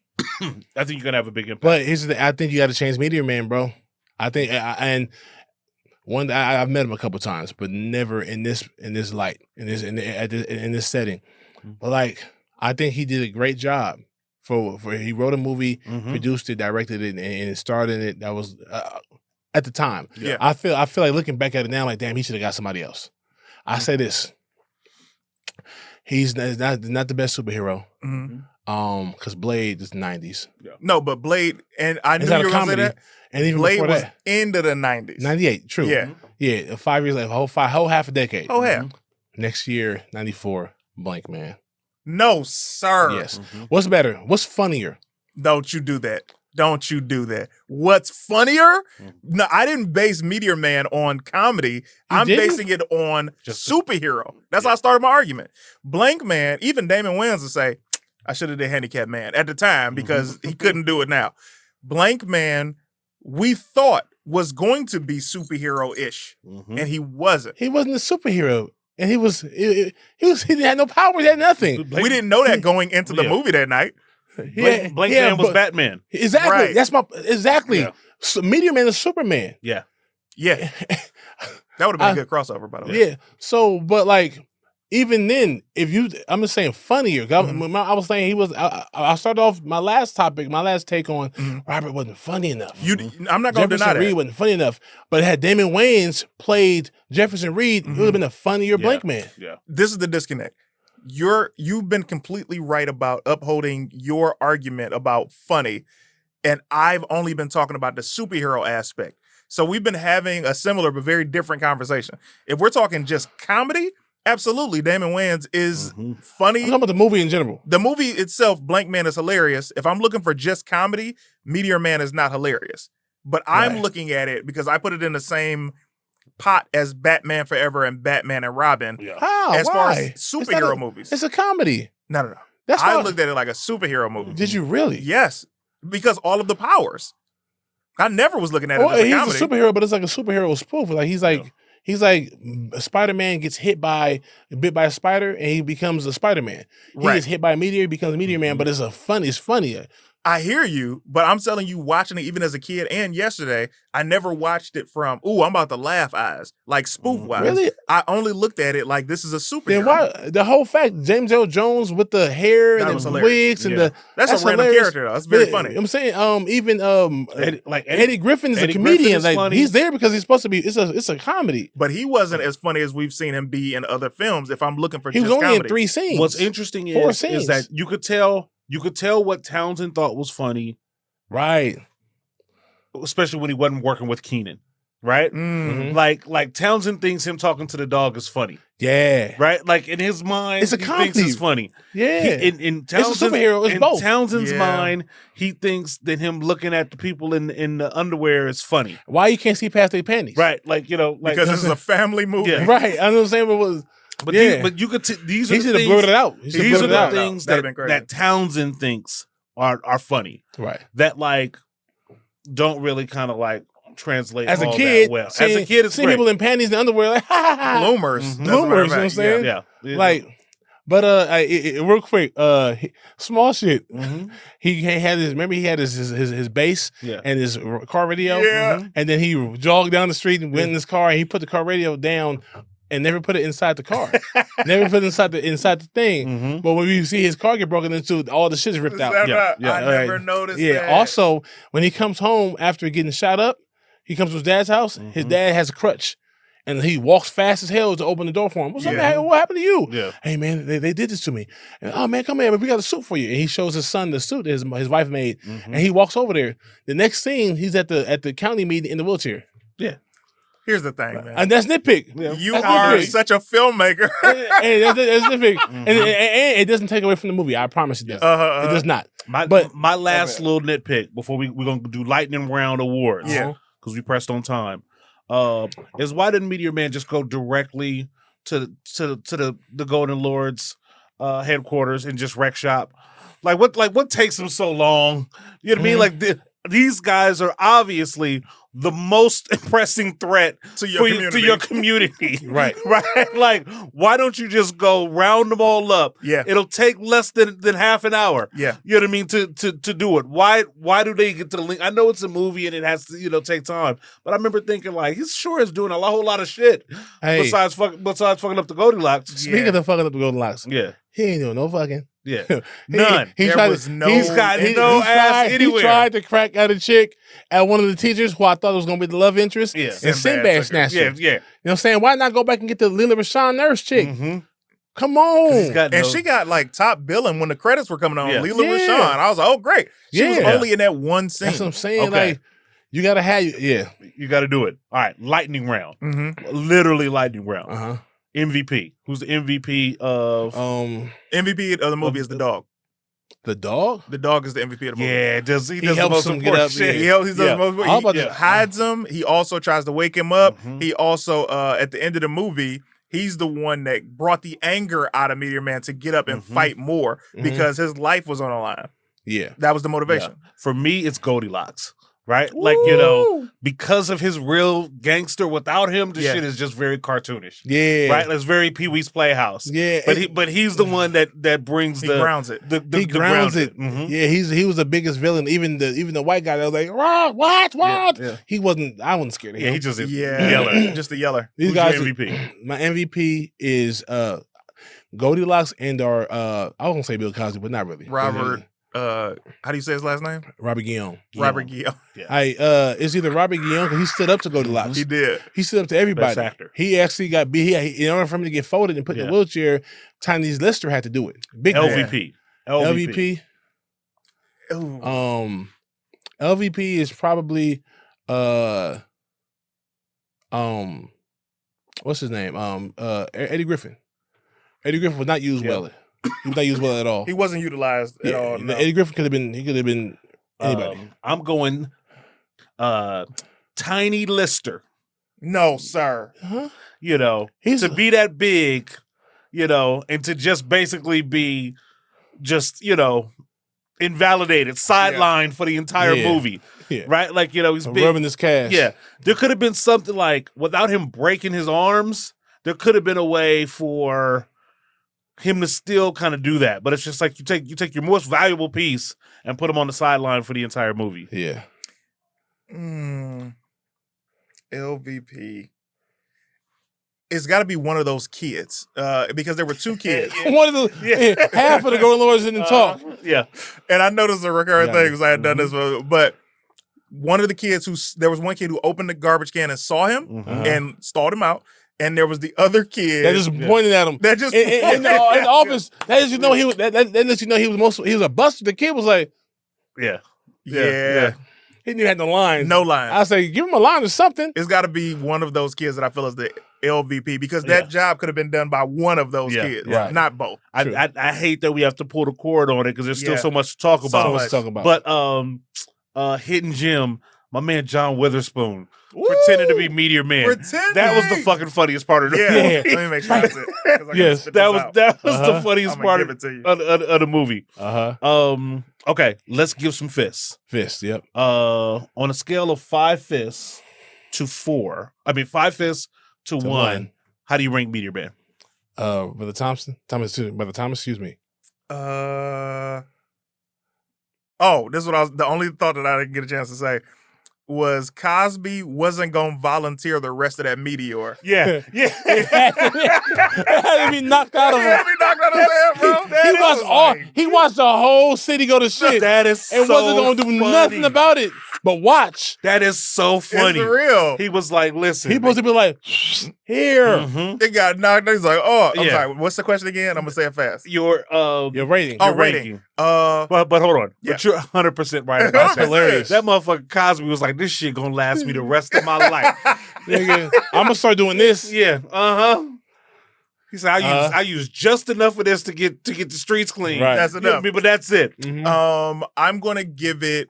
I think you're gonna have a big impact. But I think you got to change Meteor Man, bro. I think, and one I've met him a couple times, but never in this light, in this setting. But like, I think he did a great job. For he wrote a movie, produced it, directed it, and starred in it. That was at the time. Yeah. I feel like looking back at it now, like, damn, he should have got somebody else. I say this: he's not the best superhero. Mhm. Because Blade is 90s. No, but Blade, and I knew It's not you a were going to say comedy. that. And even Blade before was that, into the 90s. 98, true. Yeah. Yeah, 5 years later, whole half a decade. Oh, yeah. Next year, 94, Blank Man. No, sir. Yes. What's better? What's funnier? Don't you do that. Don't you do that. What's funnier? No, I didn't base Meteor Man on comedy. I'm didn't? basing it on superhero. That's how I started my argument. Blank Man, even Damon Wayans would say, I should have did Handicap Man at the time because he couldn't do it now. Blank Man, we thought was going to be superhero-ish, and he wasn't. He wasn't a superhero. And he had no powers, he had nothing. We didn't know that going into the movie that night. Blank Man was Batman. Exactly. Right. That's exactly. Yeah. So Meteor Man is Superman. Yeah. Yeah. That would have been a good crossover, by the way. Yeah. So, but like, even then, I'm just saying funnier. I was saying I started off my last take on Robert wasn't funny enough. I'm not going to deny Jefferson Reed that. wasn't funny enough. But had Damon Wayans played Jefferson Reed, it would have been a funnier Blank Man. Yeah. This is the disconnect. You've been completely right about upholding your argument about funny, and I've only been talking about the superhero aspect. So we've been having a similar but very different conversation. If we're talking just comedy, absolutely, Damon Wayans is funny. I'm talking about the movie in general. The movie itself, Blank Man, is hilarious. If I'm looking for just comedy, Meteor Man is not hilarious. But I'm looking at it because I put it in the same pot as Batman Forever and Batman and Robin. Yeah. How? As far as Why? superhero movies. It's a comedy. No. That's I why- looked at it like a superhero movie. Did you really? Yes, because all of the powers. I never was looking at it as a he's comedy. a superhero, but it's like a superhero spoof. Like he's like Spider-Man gets bit by a spider and he becomes a Spider-Man. He Right. gets hit by a meteor, he becomes a Meteor Man, but it's funnier. I hear you, but I'm telling you, watching it even as a kid and yesterday, I never watched it from, I'm about to laugh eyes, like spoof wise. Really? I only looked at it like this is a superhero. Then why the whole fact James Earl Jones with the hair That and was the hilarious. wigs and Yeah. That's a random hilarious. character, though. That's very Yeah, funny. I'm saying even Eddie Griffin is Eddie a comedian. Griffin is Like funny. he's there because he's supposed to be. It's a comedy. But he wasn't as funny as we've seen him be in other films. If I'm looking for He was just only comedy. in 3 scenes. What's interesting 4 is scenes. that you could tell what Townsend thought was funny, Right. especially when he wasn't working with Keenan. Right? Mm. Like Townsend thinks him talking to the dog is funny. Yeah. Right? Like in his mind, It's a he thinks comedy. it's funny. Yeah. In Townsend's, superhero, it's in both. Townsend's Yeah. mind, he thinks that him looking at the people in the underwear is funny. Why you can't see past their panties? Right? Like Because this is a family movie. Yeah. Right. I know what I'm saying, but But yeah. but you could these are he the should have things, blurred it out. He should these have are blurred it the out. things That'd have been crazy. that Townsend thinks are funny. Right. That like don't really kind of like translate As a all kid, that well. As seeing, a kid, it's seeing great. people in panties and underwear, like, ha ha ha. Bloomers. Mhm. That's what Bloomers, I'm you know what I'm at. saying? Yeah. Like, but real quick, small shit. Mhm. He had his bass Yeah. and his car radio. Yeah. And then he jogged down the street and went in his car and he put the car radio down and never put it inside the car. Never put it inside the thing. Mhm. But when you see his car get broken into, all the shit is ripped Is out. that Yeah, right? yeah. I never noticed Yeah. that. Also, when he comes home after getting shot up, he comes to his dad's house. His dad has a crutch, and he walks fast as hell to open the door for him. What's up, man? What happened to you? Yeah. Hey, man, they did this to me. And, oh, man, come here. We got a suit for you. And he shows his son the suit that his wife made, and he walks over there. The next scene, he's at the county meeting in the wheelchair. Yeah. Here's the thing, man. And that's nitpick. Yeah. You That's are nitpick. such a filmmaker. and that's nitpick. And it doesn't take away from the movie. I promise it does. It does not. My last little nitpick before we're going to do lightning round awards. Yeah. Because we pressed on time. Is why didn't Meteor Man just go directly to the Golden Lords headquarters and just wreck shop? Like what takes him so long? You know what I mean? Like these guys are obviously the most pressing threat To your community. Right. Right? Like, why don't you just go round them all up? Yeah. It'll take less than half an hour. Yeah. You know what I mean? To do it. Why do they get to the link? I know it's a movie and it has to, take time. But I remember thinking, like, he sure is doing a whole lot of shit besides fucking up the Goldilocks. Speaking of fucking up the Golden Locks, Yeah. he ain't doing no fucking. Yeah. None. He There tried was to, no- He's got he no ass tried, anywhere. He tried to crack out a chick at one of the teachers who I thought was going to be the love interest. Yeah. And Sinbad snatched her. Yeah, yeah. You know what I'm saying? Why not go back and get the Lily Rashawn nurse chick? Mm-hmm. Come on. And she got like top billing when the credits were coming on. Yeah. Leela Yeah. Rashawn. I was like, oh, great. She was Yeah. only in that one scene. That's what I'm saying. Okay. Like, you got to have, You got to do it. All right. Lightning round. Mm-hmm. Literally lightning round. Uh-huh. MVP. Who's the MVP of? MVP of the movie is the dog. The dog? The dog is the MVP of the movie. Yeah, he does the helps most him get important up, shit. yeah. He does the most. How about He that? hides him. He also tries to wake him up. Mhm. He also, at the end of the movie, he's the one that brought the anger out of Meteor Man to get up and Mhm. fight more because his life was on the line. Yeah. That was the motivation. For me, it's Goldilocks. Right? Woo! Like, because of his real gangster, without him, the Yeah. shit is just very cartoonish. Yeah. Right? It's very Pee-wee's Playhouse. Yeah. But he's the one that brings He the grounds it. the He grounds it. Mhm. Yeah, he was the biggest villain. Even the white guy that was like, what? Yeah. He wasn't. I wasn't scared of him. Yeah, he just a Yeah. yeller. Just a yeller. These Who's guys. your MVP? My MVP is Goldilocks and or I was gonna say Bill Cosby, but not really. Robert, how do you say his last name? Robert Guillaume. Robert Guillaume. It's either Robert Guillaume because he stood up to Goldilocks. He did. He stood up to everybody. Best actor. He actually got beat. In order for him to get folded and put in the wheelchair, Tyrese Lister had to do it. Big LVP. LVP. Ooh. LVP is probably what's his name? Eddie Griffin. Eddie Griffin was not used well. He was not used well at all. He wasn't utilized at all. No. Eddie Griffin could have been anybody. I'm going Tiny Lister. No, sir. Huh? To be that big, and to just basically be just, invalidated, sidelined for the entire movie. Yeah. Right? Like, he's big. Rubbing his cash. Yeah. There could have been something like, without him breaking his arms, there could have been a way for him to still kind of do that. But it's just like you take your most valuable piece and put him on the sideline for the entire movie. Yeah. LVP. It's got to be one of those kids because there were two kids. One of the half of the Golden Lords didn't talk. Yeah. And I know this is a recurring thing because I had done this, Mm-hmm. but one of the kids there was one kid who opened the garbage can and saw him Mm-hmm. and stalled him out. And there was the other kid That just pointed at him. that just in the office. That lets you know he was. That lets you know he was a buster. The kid was like, Yeah. yeah. he didn't even have the line. No line. I say, give him a line or something. It's got to be one of those kids that I feel is the LVP because that job could have been done by one of those kids, right. not both. I hate that we have to pull the cord on it because there's still Yeah. so much to talk about. So much to talk about. But Hidden Gem, my man John Witherspoon pretended to be Meteor Man. Pretending. That was the fucking funniest part of the Yeah. movie. Let me make sure that's it. 'cause I gotta Yes. spit That this was out. the funniest I'ma part give of, it to you. of the movie. Okay, let's give some fists. Fist. Yep. On a scale of 5 fists to 4, 5 fists to 1, how do you rank Meteor Man? Brother Thomas. Excuse me. This is what the only thought that I didn't get a chance to say was Cosby wasn't going to volunteer the rest of that meteor. Yeah. It had to be knocked out of him. knocked out of his head, bro. He watched the whole city go to shit. That is and so wasn't gonna do funny. nothing about it. But watch. That is so funny. It's real. He was like, listen. He supposed to be like, here. Mhm. It got knocked. He's like, oh, I'm Yeah. sorry. What's the question again? I'm gonna say it fast. Your rating. Oh, your rating. But hold on. Yeah. But you're 100% right about that. hilarious. That motherfucker Cosby was like, this shit gonna last me the rest of my life. Nigga, I'm gonna start doing this. Yeah. He said, I use just enough of this to get the streets clean. Right. That's enough. But that's it. Mhm. I'm gonna give it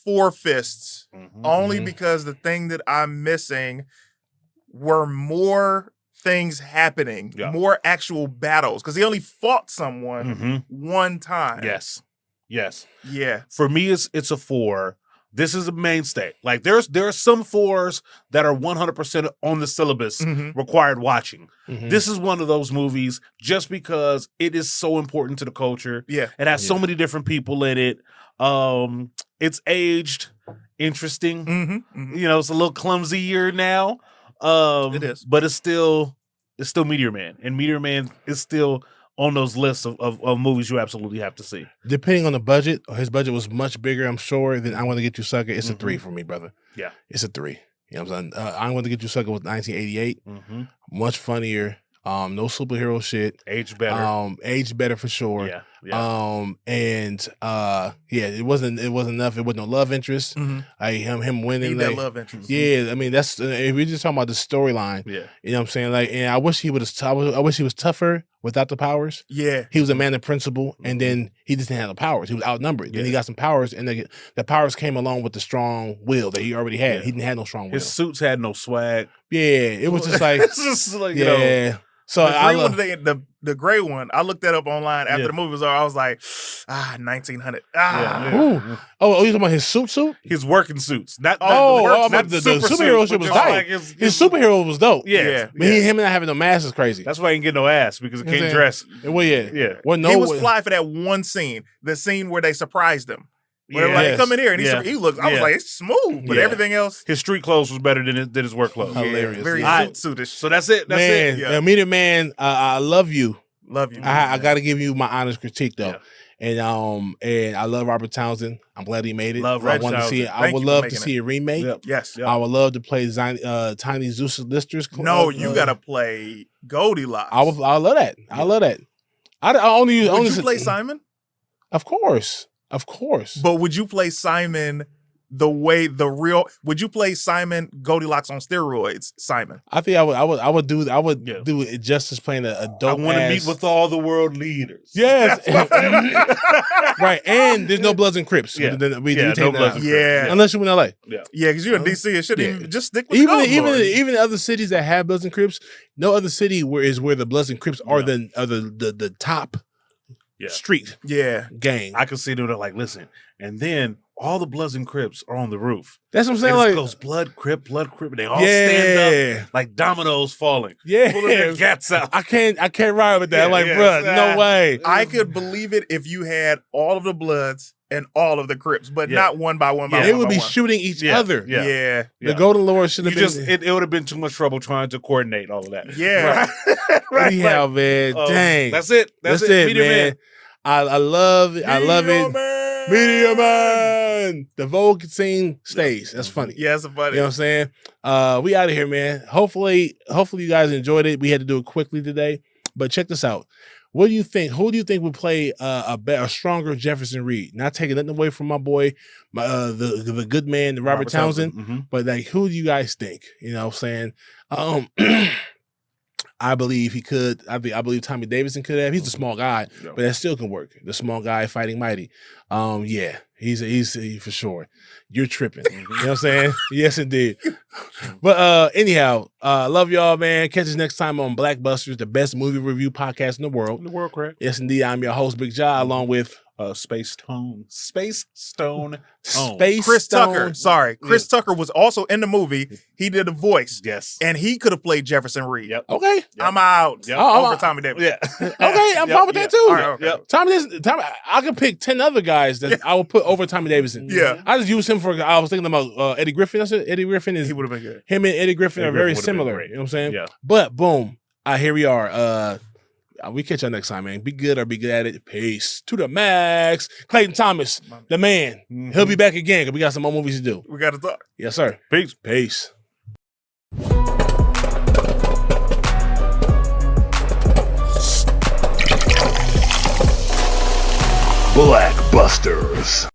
4 fists, only Mhm. because the thing that I'm missing were more things happening, Yeah. more actual battles, because he only fought someone Mhm. one time. Yes. Yeah. For me, it's a 4. This is a mainstay. Like there are some 4s that are 100% on the syllabus Mhm. required watching. Mhm. This is one of those movies just because it is so important to the culture. Yeah. It has so many different people in it. It's aged interesting. Mm-hmm. You know, it's a little clumsier now. It is. But it's still Meteor Man. And Meteor Man is still on those lists of movies you absolutely have to see. Depending on the budget, his budget was much bigger, I'm sure, than I Want to Get You Sucker. It's a Mhm. 3 for me, brother. Yeah. It's a 3. You know what I'm saying? I Want to Get You Sucker was 1988. Mm-hmm. Much funnier. No superhero shit. Age better. Aged better for sure. Yeah. Yeah. It wasn't enough. It wasn't no love interest. Mhm. Like him winning. Need that like- love interest. Yeah, I mean that's if we're just talking about the storyline. Yeah. You know what I'm saying? Like, and I wish he would have. I wish he was tougher without the powers. Yeah. He was a man of principle, and then he just didn't have the powers. He was outnumbered. Then he Yeah. got some powers, and the powers came along with the strong will that he already had. Yeah. He didn't have no strong will. His suits had no swag. Yeah, it was just like It's just like, you know, yeah. So The I green love. one, the gray one, I looked that up online after Yeah. the movie was over. I was like, 1900. Yeah. Ooh. Oh, you talking about his suit? his working suits. Not the super superhero suit, shit was but just tight. like His superhero was dope. Yeah. Yeah. But him not having no mask is crazy. That's why he didn't get no ass because he You know can't what I'm dress. Well, yeah. Yeah. Well, no, He was fly for that one scene, the scene where they surprised him. Where they were like, Yes. come in here, and Yeah. he looks. I was Yeah. like, it's smooth, but Yeah. everything else, His street clothes was better than his work clothes. Hilarious. very Yeah. suitish. So that's it. That's man, it. Yeah. Meteor Man, I love you. Love you. I got to give you my honest critique though, Yeah. and I love Robert Townsend. I'm glad he made it. Love I Robert want to see it. Townsend. I Thank would you for love to making see a remake. Yep. Yes. Yep. I would love to play Tiny Zeus Lister's. No, you gotta play Goldilocks. I love that. I love that. I only Would only you play Simon? Of course. But would you play Simon would you play Simon Goldilocks on steroids, Simon? I think I would do Yeah. do it justice playing a I dope. want to ass- meet with all the world leaders. Yes. Right, and there's no Bloods and Crips. Yeah. We Yeah, take no that Bloods out. and Yeah. Unless you're in LA. Yeah, because you're in DC, it shouldn't Yeah. even just stick with the Gold Lords. Even other cities that have Bloods and Crips, no other city where the Bloods and Crips are No. the top Yeah. street Yeah. gang. I can see them like, listen, and then all the Bloods and Crips are on the roof. That's what I'm saying. And it Like, goes Blood, Crip, and they all stand up like dominoes falling. Pulling their yeah. cats out. I can't ride with that. Yeah, I'm like, yeah, bruh, it's, no way. I could believe it if you had all of the Bloods and all of the Crips, but Yeah. not one by one by Yeah. one. They would by be one. shooting each Yeah. other. Yeah. Yeah. The Golden Lord should You have just been. it would have been too much trouble trying to coordinate all of that. Yeah. Right. Anyhow, man, dang. That's it. That's it, man. Man. I love it. I love Meteor it. Man. Meteor Man. The Vogue scene stays. That's funny. Yeah, it's funny. You know what I'm saying? We out of here, man. Hopefully you guys enjoyed it. We had to do it quickly today, but check this out. What do you think? Who do you think would play a stronger Jefferson Reed? Not taking nothing away from my boy, the good man, the Robert Townsend, Mhm. but like, who do you guys think? You know what I'm saying? I believe he could. I believe Tommy Davidson could have. He's a small guy, Yeah. but that still can work. The small guy fighting mighty. Yeah, he's for sure. You're tripping. You know what I'm saying? Yes, indeed. But anyhow, love y'all, man. Catch us next time on BlackBusters, the best movie review podcast in the world. The world, correct? Yes, indeed. I'm your host, Big Ja, along with Space Stone. Space Space Chris Stone. Tucker. Sorry. Chris Tucker was also in the movie. He did a voice. Yes. And he could have played Jefferson Reed. Yep. Okay. Yep. I'm out. Yep. Over Tommy Davis. Yeah. Okay, I'm fine with that too. All right, okay. Yep. Tommy, I could pick 10 other guys that I would put over Tommy Davidson. Yeah. I just use him for. I was thinking about Eddie Griffin. I said Eddie Griffin is He would have been good. him and Eddie Griffin Eddie are very Griffin would've been similar. great. You know what I'm saying? Yeah. But boom, here we are. We catch y'all next time, man. Be good or be good at it. Peace. To the max. Clayton Thomas, the man. He'll be back again because we got some more movies to do. We got to talk. Yes, sir. Peace. Peace. BlackBusters.